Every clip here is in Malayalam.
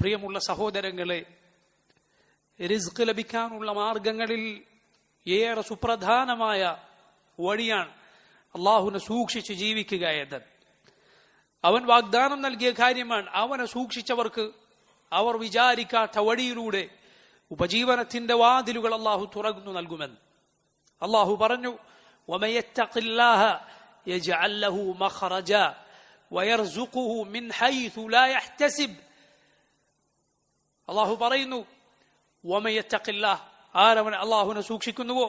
പ്രിയമുള്ള സഹോദരങ്ങളെ, റിസ്ക് ലഭിക്കാനുള്ള മാർഗങ്ങളിൽ ഏറെ സുപ്രധാനമായ വഴിയാണ് അള്ളാഹുവിനെ സൂക്ഷിച്ച് ജീവിക്കുക എന്നത്. അവൻ വാഗ്ദാനം നൽകിയ കാര്യമാണ്. അവനെ സൂക്ഷിച്ചവർക്ക് അവർ വിചാരിക്കാത്ത വഴിയിലൂടെ ഉപജീവനത്തിന്റെ വാതിലുകൾ അള്ളാഹു തുറന്നു നൽകുമെന്ന്. അള്ളാഹു പറഞ്ഞു, വമൻ യത്തഖില്ലാഹ യജ്അൽ ലഹു മഖ്റജ വയർസുഖുഹു മിൻ ഹൈഥു ലാ യഹ്തസിബ്. അള്ളാഹു പറയുന്നു, വമൻ യത്തഖില്ലാഹ, ആരവൻ അള്ളാഹുവിനെ സൂക്ഷിക്കുന്നുവോ,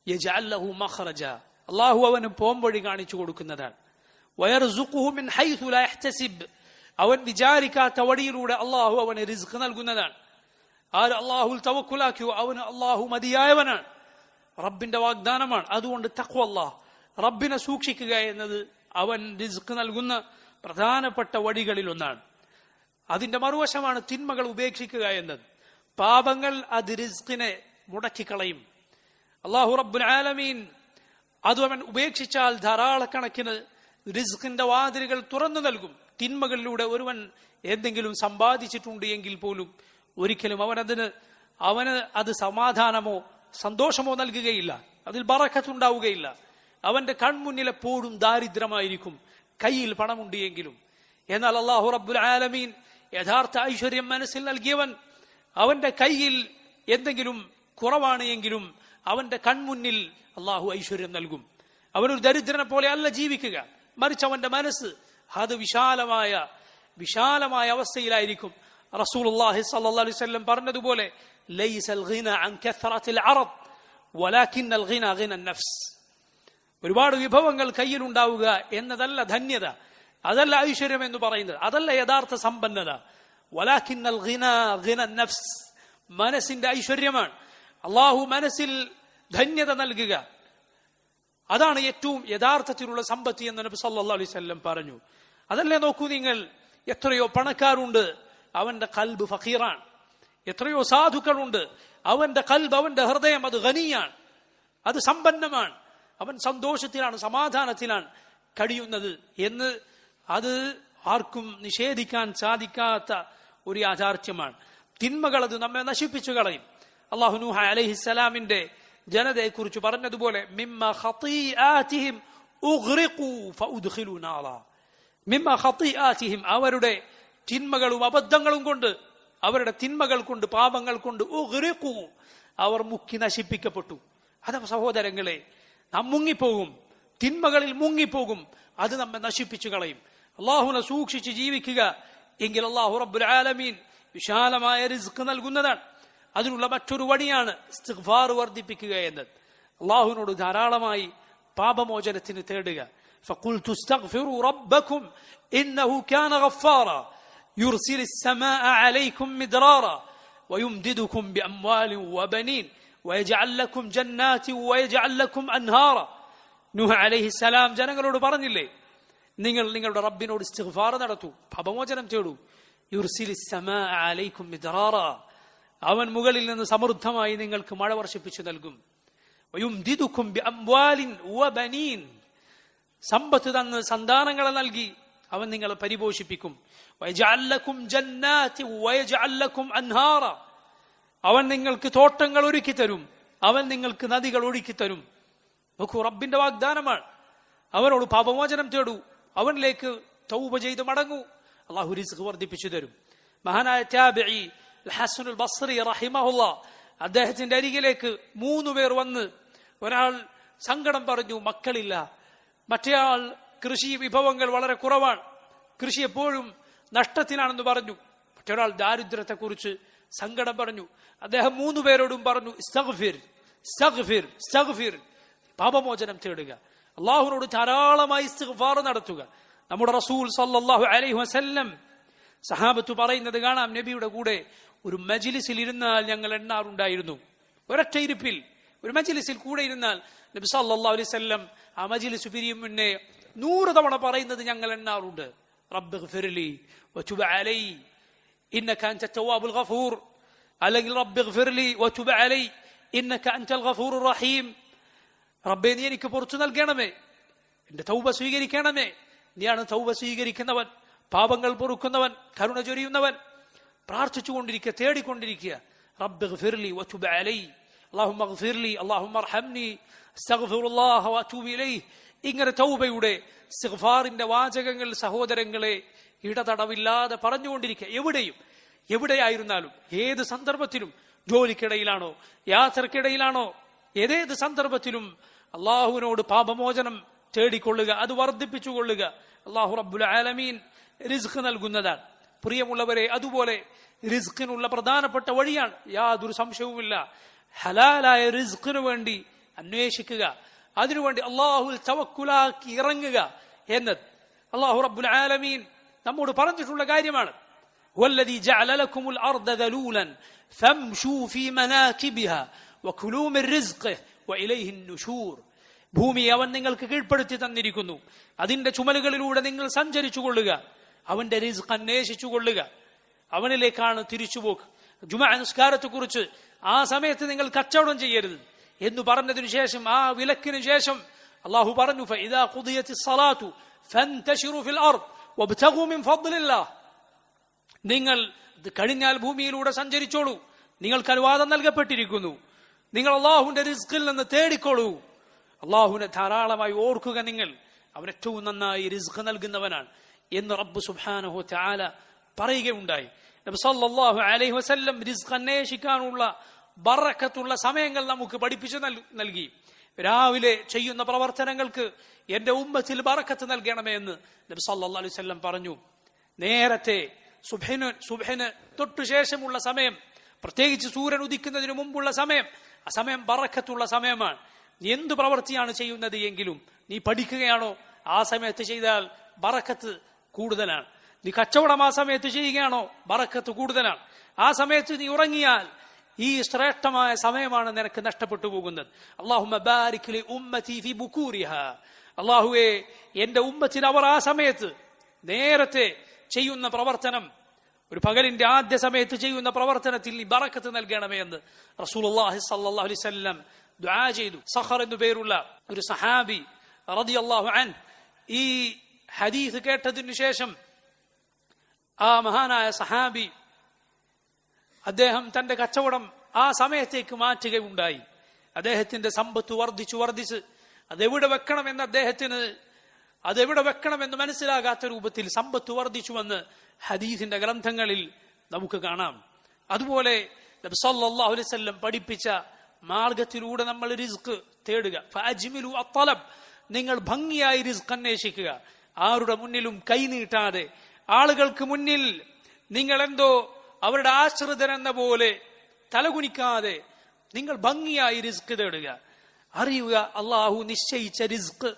യജ്അൽ ലഹു മഖ്റജ, അള്ളാഹു അവന് പോംവഴി കാണിച്ചു കൊടുക്കുന്നതാണ്. വയർസുഖുഹു മിൻ ഹൈഥു ലാ യഹ്തസിബ്, അവൻ വിചാരിക്കാത്ത വഴിയിലൂടെ അള്ളാഹു അവന് റിസ്ക് നൽകുന്നതാണ്. ആര് അള്ളാഹുൽ തവക്കുലാക്കിയോ അവന് അള്ളാഹു മതിയായവനാണ്. റബ്ബിന്റെ വാഗ്ദാനമാണ്. അതുകൊണ്ട് തഖ്വല്ലാഹ്, റബ്ബിനെ സൂക്ഷിക്കുക എന്നത് അവൻ റിസ്ക് നൽകുന്ന പ്രധാനപ്പെട്ട വഴികളിൽ ഒന്നാണ്. അതിന്റെ മറുവശമാണ് തിന്മകൾ ഉപേക്ഷിക്കുക എന്നത്. പാപങ്ങൾ അത് റിസ്കിനെ മുടക്കിക്കളയും. അള്ളാഹു റബ്ബുൽ ആലമീൻ അത് അവൻ ഉപേക്ഷിച്ചാൽ ധാരാളക്കണക്കിന് റിസ്കിന്റെ വാതിലുകൾ തുറന്നു നൽകും. തിന്മകളിലൂടെ ഒരുവൻ എന്തെങ്കിലും സമ്പാദിച്ചിട്ടുണ്ട് എങ്കിൽ പോലും ഒരിക്കലും അവന് അത് സമാധാനമോ സന്തോഷമോ നൽകുകയില്ല. അതിൽ ബറക്കത്തുണ്ടാവുകയില്ല. അവന്റെ കൺമുന്നിൽ എപ്പോഴും ദാരിദ്ര്യമായിരിക്കും, കയ്യിൽ പണമുണ്ട് എങ്കിലും. എന്നാൽ അല്ലാഹു റബ്ബുൽ ആലമീൻ യഥാർത്ഥ ഐശ്വര്യം മനസ്സിൽ നൽകിയവൻ, അവന്റെ കയ്യിൽ എന്തെങ്കിലും കുറവാണ് എങ്കിലും അവന്റെ കൺമുന്നിൽ അള്ളാഹു ഐശ്വര്യം നൽകും. അവനൊരു ദരിദ്രനെ പോലെ അല്ല ജീവിക്കുക, മറിച്ച് അവന്റെ മനസ്സ് അത് വിശാലമായ അവസ്ഥയിലായിരിക്കും. റസൂലുള്ളാഹി സ്വല്ലല്ലാഹു അലൈഹി വസല്ലം പറഞ്ഞതുപോലെ, ലൈസൽ ഗിന അൻ കസ്റത്തിൽ അറദ് വലാകിന്നൽ ഗിന ഗിനൻ നഫ്സ്. ഒരുപാട് വിഭവങ്ങൾ കയ്യിലുണ്ടാവുക എന്നതല്ല ധന്യത, അതല്ല ഐശ്വര്യം എന്ന് പറയുന്നത്, അതല്ല യഥാർത്ഥ സമ്പന്നത. വലാകിന്നൽ ഗിന ഗിനൻ നഫ്സ്, മനസ്സിന്റെ ഐശ്വര്യമാണ്. അള്ളാഹു മനസ്സിൽ ധന്യത നൽകുക, അതാണ് ഏറ്റവും യഥാർത്ഥത്തിലുള്ള സമ്പത്ത് എന്ന് നബി സല്ലല്ലാഹു അലൈഹി വസല്ലം പറഞ്ഞു. അതല്ലേ നോക്കൂ നിങ്ങൾ, എത്രയോ പണക്കാരുണ്ട്, അവന്റെ ഖൽബ് ഫഖീറാണ്. എത്രയോ സാധുക്കളുണ്ട്, അവന്റെ ഖൽബ്, അവന്റെ ഹൃദയം അത് ഗനിയാണ്, അത് സമ്പന്നമാണ്. അവൻ സന്തോഷത്തിലാണ്, സമാധാനത്തിലാണ് കഴിയുന്നത് എന്ന് അത് ആർക്കും നിഷേധിക്കാൻ സാധിക്കാത്ത ഒരു യാഥാർത്ഥ്യമാണ്. തിന്മകൾ അത് നമ്മെ നശിപ്പിച്ചു കളയും. അല്ലാഹു നൂഹ് അലൈഹിസ്സലാമിന്റെ ജനതയെ കുറിച്ച് പറഞ്ഞതുപോലെ, മിമ്മ ഖതീആതിഹിം ഉഗ്രിഖൂ ഫഉദ്ഖിലൂ നാറാ. മിമ്മ ഖതീആതിഹിം, അവരുടെ തിന്മകളും അബദ്ധങ്ങളും കൊണ്ട്, അവരുടെ തിന്മകൾ കൊണ്ട്, പാപങ്ങൾ കൊണ്ട്, ഉഗ്രിഖൂ, അവർ മുക്കി നശിപ്പിക്കപ്പെട്ടു. അഥവാ സഹോദരങ്ങളെ, നാം മുങ്ങിപ്പോകും, തിന്മകളിൽ മുങ്ങിപ്പോകും, അത് നമ്മെ നശിപ്പിച്ചു കളയും. അള്ളാഹുവിനെ സൂക്ഷിച്ച് ജീവിക്കുക എങ്കിൽ അള്ളാഹു റബ്ബുൽ ആലമീൻ വിശാലമായ റിസ്ക് നൽകുന്നതാണ്. അതിനുള്ള മറ്റൊരു വഴിയാണ് ഇസ്തിഗ്ഫാർ വർദ്ധിപ്പിക്കുക എന്നത്. അള്ളാഹുവിനോട് ധാരാളമായി പാപമോചനത്തിന് തേടുക. ഫഖുൽതു ഇസ്തഗ്ഫിറൂ റബ്ബക്കും ഇന്നഹു കാന ഗഫാറാ യുർസിലിസ് സമാഅ അലൈക്കും മിദ്റാറാ വയുംദിദുക്കും ബിഅംവാലിൻ വബനീൻ വയജ്അൽ ലക്കും ജന്നാതി വയജ്അൽ ലക്കും അൻഹാറാ. നൂഹ് അലൈഹിസ്സലാം ജനങ്ങളോട് പറഞ്ഞില്ലേ, നിങ്ങൾ നിങ്ങളുടെ റബ്ബിനോട് ഇസ്തിഗ്ഫാർ നടത്തൂ, പാപമോചനം തേടൂ. യുർസിലിസ് സമാഅ അലൈക്കും മിദ്റാറാ, അവൻ മുകളിൽ നിന്ന് സമൃദ്ധമായി നിങ്ങൾക്ക് മഴ വർഷിപ്പിച്ചു നൽകും. വയുംദിദുക്കും ബിഅംവാലിൻ വബനീൻ, സമ്പത്ത് തന്ന് സന്താനങ്ങളെ നൽകി അവൻ നിങ്ങളെ പരിപോഷിപ്പിക്കും. വയജ്അൽ ലക്കും ജന്നാതി വയജ്അൽ ലക്കും അൻഹാറാ, അവൻ നിങ്ങൾക്ക് തോട്ടങ്ങൾ ഒരുക്കി തരും, അവൻ നിങ്ങൾക്ക് നദികൾ ഒഴുക്കി തരും. നോക്കൂ, റബ്ബിന്റെ വാഗ്ദാനമാണ്. അവനോട് പാപമോചനം തേടൂ, അവനിലേക്ക് തൗബ ചെയ്ത് മടങ്ങൂ, അള്ളാഹു റിസ്ക് വർദ്ധിപ്പിച്ചു തരും. മഹാനായ താബിഈ ഹസനുൽ ബസ്രി റഹിമഹുല്ലാ, അദ്ദേഹത്തിന്റെ അരികിലേക്ക് 3 പേർ വന്ന്, ഒരാൾ സങ്കടം പറഞ്ഞു, മക്കളില്ല. മറ്റേയാൾ കൃഷി വിഭവങ്ങൾ വളരെ കുറവാണ്, കൃഷി എപ്പോഴും നഷ്ടത്തിലാണെന്ന് പറഞ്ഞു. മറ്റൊരാൾ ദാരിദ്ര്യത്തെ കുറിച്ച് സങ്കടം പറഞ്ഞു. അദ്ദേഹം 3 പേരോടും പറഞ്ഞു, ഇസ്തഗ്ഫിർ ഇസ്തഗ്ഫിർ ഇസ്തഗ്ഫിർ, പാപമോചനം തേടുക, അള്ളാഹുവിനോട് ധാരാളമായി ഇസ്തിഗ്ഫാർ നടത്തുക. നമ്മുടെ റസൂൽ സല്ലല്ലാഹു അലൈഹി വസല്ലം സഹാബത്ത് പറയുന്നത് കാണാം, നബിയുടെ കൂടെ ഒരു മജ്ലിസിൽ ഇരുന്നാൽ ഞങ്ങൾ എണ്ണാറുണ്ടായിരുന്നു. ഒരൊറ്റ ഇരിപ്പിൽ ഒരു മജ്ലിസിൽ കൂടെ ഇരുന്നാൽ നബി സല്ലല്ലാഹു അലൈഹി വസല്ലം ആ മജ്ലിസ് പിരിയും മുന്നേ 100 തവണ പറയുന്നത് ഞങ്ങൾ എണ്ണാറുണ്ട്. റബ്ബിഗ്ഫിർലി വതുബ് അലൈ ഇന്നക അൻത തവ്വാബുൽ ഗഫൂർ, അല്ലെങ്കിൽ റബ്ബിഗ്ഫിർലി വതുബ് അലൈ ഇന്നക അൻതൽ ഗഫൂറുർ റഹീം. റബ്ബേ, നീ എനിക്ക് പുറത്തു നൽകണമേ, എന്റെ തൗബ സ്വീകരിക്കണമേ, നീയാണ് തൗബ സ്വീകരിക്കുന്നവൻ, പാപങ്ങൾ പൊറുക്കുന്നവൻ, കരുണ ചൊരിയുന്നവൻ. പ്രാർത്ഥിച്ചുകൊണ്ടിരിക്കുക, തേടിക്കൊണ്ടിരിക്കുക. റബ്ബ് ഗ്ഫിർലി വതുബ് അലൈ, അല്ലാഹുമ്മ ഗ്ഫിർലി, അല്ലാഹുമ്മ അർഹംനി, അസ്തഗ്ഫിറുല്ലാഹ വഅതൂബു ഇലൈഹി. ഇങ്ങനെ തൗബയുടെ ഇസ്തിഗ്ഫാറിന്റെ വാചകങ്ങൾ സഹോദരങ്ങളെ ഇടതടവില്ലാതെ പറഞ്ഞുകൊണ്ടിരിക്കുക. എവിടെയായിരുന്നാലും, ഏത് സന്ദർഭത്തിലും, ജോലിക്കിടയിലാണോ, യാത്രക്കിടയിലാണോ, ഏതേത് സന്ദർഭത്തിലും അള്ളാഹുവിനോട് പാപമോചനം തേടിക്കൊള്ളുക, അത് വർദ്ധിപ്പിച്ചുകൊള്ളുക. അള്ളാഹു റബ്ബുൽ ആലമീൻ റിസ്ക് നൽകുന്നതാണ്. പ്രിയമുള്ളവരെ, അതുപോലെ റിസ്കിനുള്ള പ്രധാനപ്പെട്ട വഴിയാണ്, യാതൊരു സംശയവുമില്ല, ഹലാലായ റിസ്കിനു വേണ്ടി അന്വേഷിക്കുക, അതിനുവേണ്ടി അള്ളാഹുൽ തവക്കുലാക്കി ഇറങ്ങുക എന്നത് അള്ളാഹു റബ്ബുൽ ആലമീൻ നമ്മോട് പറഞ്ഞിട്ടുള്ള കാര്യമാണ്. വല്ലദീ ജഅല ലക്കുമുൽ അർദ ദലൂലൻ ഫംശൂ ഫീ മനാകിബിഹാ വകുലൂ മിർ റിസ്ഖിഹി വഇലൈഹിൻ നുശൂർ. ഭൂമി അവൻ നിങ്ങൾക്ക് കീഴ്പ്പെടുത്തി തന്നിരിക്കുന്നു, അതിന്റെ ചുമലുകളിലൂടെ നിങ്ങൾ സഞ്ചരിച്ചു കൊള്ളുക, അവന്റെ റിസ്ഖ് അന്വേഷിച്ചു കൊള്ളുക, അവനിലേക്കാണ് തിരിച്ചുപോക്ക്. ജുമുഅ നിസ്കാരത്തെക്കുറിച്ച് ആ സമയത്ത് നിങ്ങൾ കച്ചവടം ചെയ്യരുത് എന്ന് പറഞ്ഞതിനു ശേഷം, ആ വിലക്കിനു ശേഷം അള്ളാഹു പറഞ്ഞു, ഫഇദാ ഖുദിയത്തിസ് സ്വലാത്തു ഫൻതശിറു ഫിൽ അർദ് വബ്തഗൂ മിൻ ഫദ്ലില്ലാഹ്. നിങ്ങൾ കഴിഞ്ഞാൽ ഭൂമിയിലൂടെ സഞ്ചരിച്ചോളൂ, നിങ്ങൾക്ക് അനുവാദം നൽകപ്പെട്ടിരിക്കുന്നു, നിങ്ങൾ അള്ളാഹുവിന്റെ റിസ്കിൽ നിന്ന് തേടിക്കോളൂ, അള്ളാഹുവിനെ ധാരാളമായി ഓർക്കുക, നിങ്ങൾ അവൻ ഏറ്റവും നന്നായി റിസ്ക് നൽകുന്നവനാണ് എന്ന് റബ്ബ് സുബ്ഹാനഹു വ തആല പറയുകയുണ്ടായി. നബി സല്ലല്ലാഹു അലൈഹി വസല്ലം റിസ്ക് അന്വേഷിക്കാനുള്ള ബറക്കത്തുള്ള സമയങ്ങൾ നമുക്ക് പഠിപ്പിച്ചു നൽകി. രാവിലെ ചെയ്യുന്ന പ്രവർത്തനങ്ങൾക്ക് എന്റെ ഉമ്മത്തിൽ ബറക്കത്ത് നൽകണമേ എന്ന് നബി സല്ലല്ലാഹു അലൈഹി വസല്ലം പറഞ്ഞു. നേരത്തെ സുബ്ഹിന് തൊട്ടു ശേഷമുള്ള സമയം, പ്രത്യേകിച്ച് സൂര്യൻ ഉദിക്കുന്നതിന് മുമ്പുള്ള സമയം, ആ സമയം ബറക്കത്തുള്ള സമയമാണ്. എന്ത് പ്രവൃത്തിയാണ് ചെയ്യുന്നത് എങ്കിലും നീ പഠിക്കുകയാണോ, ആ സമയത്ത് ചെയ്താൽ ബറക്കത്ത് കൂടുതലാണ്. നീ കച്ചവടം ആ സമയത്ത് ചെയ്യുകയാണോ, ബറക്കത്ത് കൂടുതലാണ്. ആ സമയത്ത് നീ ഉറങ്ങിയാൽ ഈ ശ്രേഷ്ഠമായ സമയമാണ് നിനക്ക് നഷ്ടപ്പെട്ടു പോകുന്നത്. അല്ലാഹുമ്മ ബാരിക് ലി ഉമ്മതി ഫി ബുകൂരിഹാ. അല്ലാഹുവേ, എന്റെ ഉമ്മത്തിൽ അവർ ആ സമയത്ത് നേരത്തെ ചെയ്യുന്ന പ്രവർത്തനം, ഒരു പകലിന്റെ ആദ്യ സമയത്ത് ചെയ്യുന്ന പ്രവർത്തനത്തിൽ നീ ബറക്കത്ത് നൽകണമേ എന്ന് റസൂലുള്ളാഹി സ്വല്ലല്ലാഹു അലൈഹി വസല്ലം ദുആ ചെയ്തു. സഖർ എന്നു പേരുള്ള ഒരു സഹാബി റളിയല്ലാഹു അൻഹു ഈ ഹദീസ് കേട്ടതിനു ശേഷം, ആ മഹാനായ സഹാബി അദ്ദേഹം തന്റെ കച്ചവടം ആ സമയത്തേക്ക് മാറ്റുകയുണ്ടായി. അദ്ദേഹത്തിന്റെ സമ്പത്ത് വർദ്ധിച്ച് അതെവിടെ വെക്കണമെന്ന് മനസ്സിലാകാത്ത രൂപത്തിൽ സമ്പത്ത് വർദ്ധിച്ചുവെന്ന് ഹദീസിന്റെ ഗ്രന്ഥങ്ങളിൽ നമുക്ക് കാണാം. അതുപോലെ നബി സല്ലല്ലാഹു അലൈഹി വസല്ലം പഠിപ്പിച്ച മാർഗത്തിലൂടെ നമ്മൾ റിസ്ക് തേടുക. ഫഅജ്മിലു അത്ലബ്, നിങ്ങൾ ഭംഗിയായി റിസ്ക് അന്വേഷിക്കുക, ആരുടെ മുന്നിലും കൈനീട്ടാതെ, ആളുകൾക്ക് മുന്നിൽ നിങ്ങൾ എന്തോ അവരുടെ ആശ്രിതരെന്ന പോലെ തലകുനിക്കാതെ നിങ്ങൾ ഭംഗിയായി റിസ്ക് തേടുക. അറിയുക, അള്ളാഹു നിശ്ചയിച്ച റിസ്ക്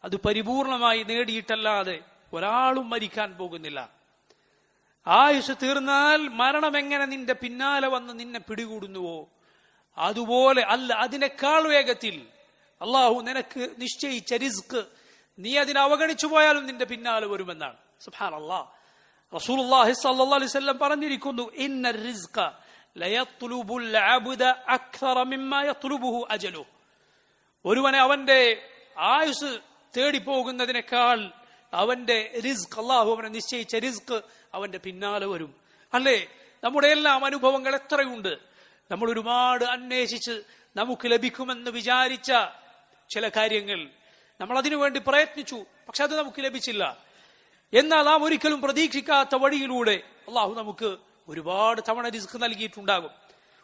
അത് പരിപൂർണമായി നേടിയിട്ടല്ലാതെ ഒരാളും മരിക്കാൻ പോകുന്നില്ല. ആയുസ് തീർന്നാൽ മരണം എങ്ങനെ നിന്റെ പിന്നാലെ വന്ന് നിന്നെ പിടികൂടുന്നുവോ അതുപോലെ അല്ല, അതിനേക്കാൾ വേഗത്തിൽ അള്ളാഹു നിനക്ക് നിശ്ചയിച്ച റിസ്ക് നീ അതിനെ അവഗണിച്ചു പോയാലും നിന്റെ പിന്നാലെ വരുമെന്നാണ്. സുബ്ഹാനല്ലാഹ്. റസൂലുള്ളാഹി സ്വല്ലല്ലാഹു അലൈഹി വസല്ലം പറഞ്ഞിരിക്കുന്നു, ഇന്നർ റിസ്ക ലയത്ലുബുൽ അബ്ദ അക്സറ മിമ്മാ യത്ലുബുഹു അജലുഹു. ഒരുവനെ അവന്റെ ആയുസ് തേടിപ്പോകുന്നതിനേക്കാൾ അവന്റെ റിസ്ക്, അള്ളാഹു അവനെ നിശ്ചയിച്ച റിസ്ക് അവന്റെ പിന്നാലെ വരും. അല്ലേ? നമ്മുടെ എല്ലാം അനുഭവങ്ങൾ എത്രയുണ്ട്. നമ്മൾ ഒരുപാട് അന്വേഷിച്ച് നമുക്ക് ലഭിക്കുമെന്ന് വിചാരിച്ച ചില കാര്യങ്ങൾ നമ്മൾ അതിനുവേണ്ടി പ്രയത്നിച്ചു, പക്ഷെ അത് നമുക്ക് ലഭിച്ചില്ല. എന്നാൽ നാം ഒരിക്കലും പ്രതീക്ഷിക്കാത്ത വഴിയിലൂടെ അള്ളാഹു നമുക്ക് ഒരുപാട് തവണ റിസ്ക് നൽകിയിട്ടുണ്ടാകും.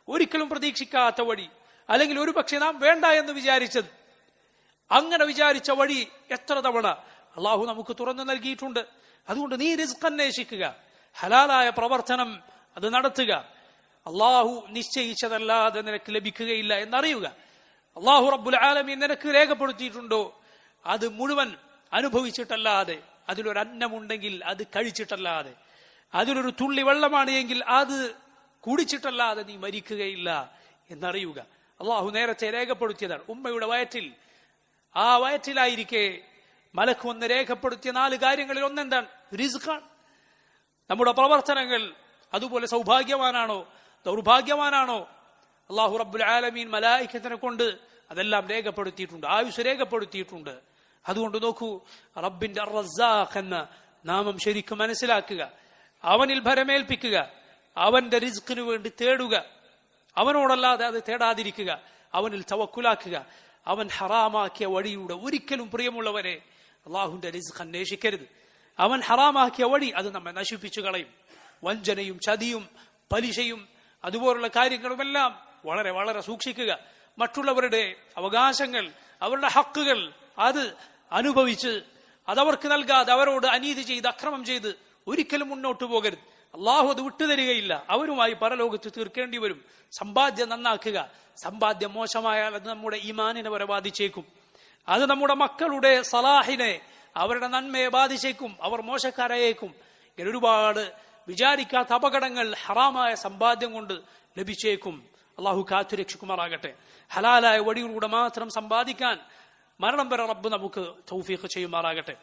ഒരിക്കലും പ്രതീക്ഷിക്കാത്ത വഴി, അല്ലെങ്കിൽ ഒരു പക്ഷെ നാം വേണ്ട എന്ന് വിചാരിച്ചത്, അങ്ങനെ വിചാരിച്ച വഴി എത്ര തവണ അള്ളാഹു നമുക്ക് തുറന്നു നൽകിയിട്ടുണ്ട്. അതുകൊണ്ട് നീ റിസ്ക് അന്വേഷിക്കുക, ഹലാലായ പ്രവർത്തനം അത് നടത്തുക. അള്ളാഹു നിശ്ചയിച്ചതല്ലാതെ നിനക്ക് ലഭിക്കുകയില്ല എന്നറിയുക. അള്ളാഹു റബ്ബുൽ ആലമീൻ നിനക്ക് രേഖപ്പെടുത്തിയിട്ടുണ്ടോ അത് മുഴുവൻ അനുഭവിച്ചിട്ടല്ലാതെ, അതിലൊരന്നമുണ്ടെങ്കിൽ അത് കഴിച്ചിട്ടല്ലാതെ, അതിലൊരു തുള്ളി വെള്ളമാണ് എങ്കിൽ അത് കുടിച്ചിട്ടല്ലാതെ നീ മരിക്കുകയില്ല എന്നറിയുക. അള്ളാഹു നേരത്തെ രേഖപ്പെടുത്തിയതാണ്. ഉമ്മയുടെ വയറ്റിൽ, ആ വയറ്റിലായിരിക്കെ മലക്ക് വന്ന് രേഖപ്പെടുത്തിയ 4 കാര്യങ്ങളിൽ ഒന്നെന്താണ്? റിസ്ഖാണ്. നമ്മുടെ പ്രവർത്തനങ്ങൾ അതുപോലെ സൗഭാഗ്യവാനാണോ ദൗർഭാഗ്യവാനാണോ, അള്ളാഹു റബ്ബുൽ ആലമീൻ മലായികത്തിനെ കൊണ്ട് അതെല്ലാം രേഖപ്പെടുത്തിയിട്ടുണ്ട്, ആയുസ് രേഖപ്പെടുത്തിയിട്ടുണ്ട്. അതുകൊണ്ട് നോക്കൂ, റബ്ബിന്റെ അർ-റസ്സാഖ് എന്ന നാമം ശരിക്കും മനസ്സിലാക്കുക, അവനിൽ ഭരമേൽപ്പിക്കുക, അവന്റെ റിസ്കിനു വേണ്ടി തേടുക, അവനോടല്ലാതെ അത് തേടാതിരിക്കുക, അവനിൽ തവക്കുലാക്കുക. അവൻ ഹറാമാക്കിയ വഴിയുടെ ഒരിക്കലും പ്രിയമുള്ളവരെ അള്ളാഹുവിന്റെ റിസ്ക് അന്വേഷിക്കരുത്. അവൻ ഹറാമാക്കിയ വഴി അത് നമ്മെ നശിപ്പിച്ചു കളയും. വഞ്ചനയും ചതിയും പലിശയും അതുപോലുള്ള കാര്യങ്ങളുമെല്ലാം വളരെ വളരെ സൂക്ഷിക്കുക. മറ്റുള്ളവരുടെ അവകാശങ്ങൾ, അവരുടെ ഹക്കുകൾ അത് അനുഭവിച്ച് അതവർക്ക് നൽകാതെ അവരോട് അനീതി ചെയ്ത് അക്രമം ചെയ്ത് ഒരിക്കലും മുന്നോട്ട് പോകരുത്. അള്ളാഹു അത് വിട്ടുതരികയില്ല. അവരുമായി പരലോകത്ത് തീർക്കേണ്ടി വരും. സമ്പാദ്യം നന്നാക്കുക. സമ്പാദ്യം മോശമായാൽ അത് നമ്മുടെ ഈമാനിനെ വരെ ബാധിച്ചേക്കും. അത് നമ്മുടെ മക്കളുടെ സലാഹിനെ, അവരുടെ നന്മയെ ബാധിച്ചേക്കും. അവർ മോശക്കാരായേക്കും. ഇങ്ങനെ ഒരുപാട് വിചാരിക്കാത്ത അപകടങ്ങൾ ഹറാമായ സമ്പാദ്യം കൊണ്ട് ലഭിച്ചേക്കും. അള്ളാഹു കാത്തുരക്ഷിക്കുമാറാകട്ടെ. ഹലാലായ വഴിയിലൂടെ മാത്രം സമ്പാദിക്കാൻ മരണം വരെ റബ്ബ് നമുക്ക് തൗഫീഖ് ചെയ്യുമാറാകട്ടെ.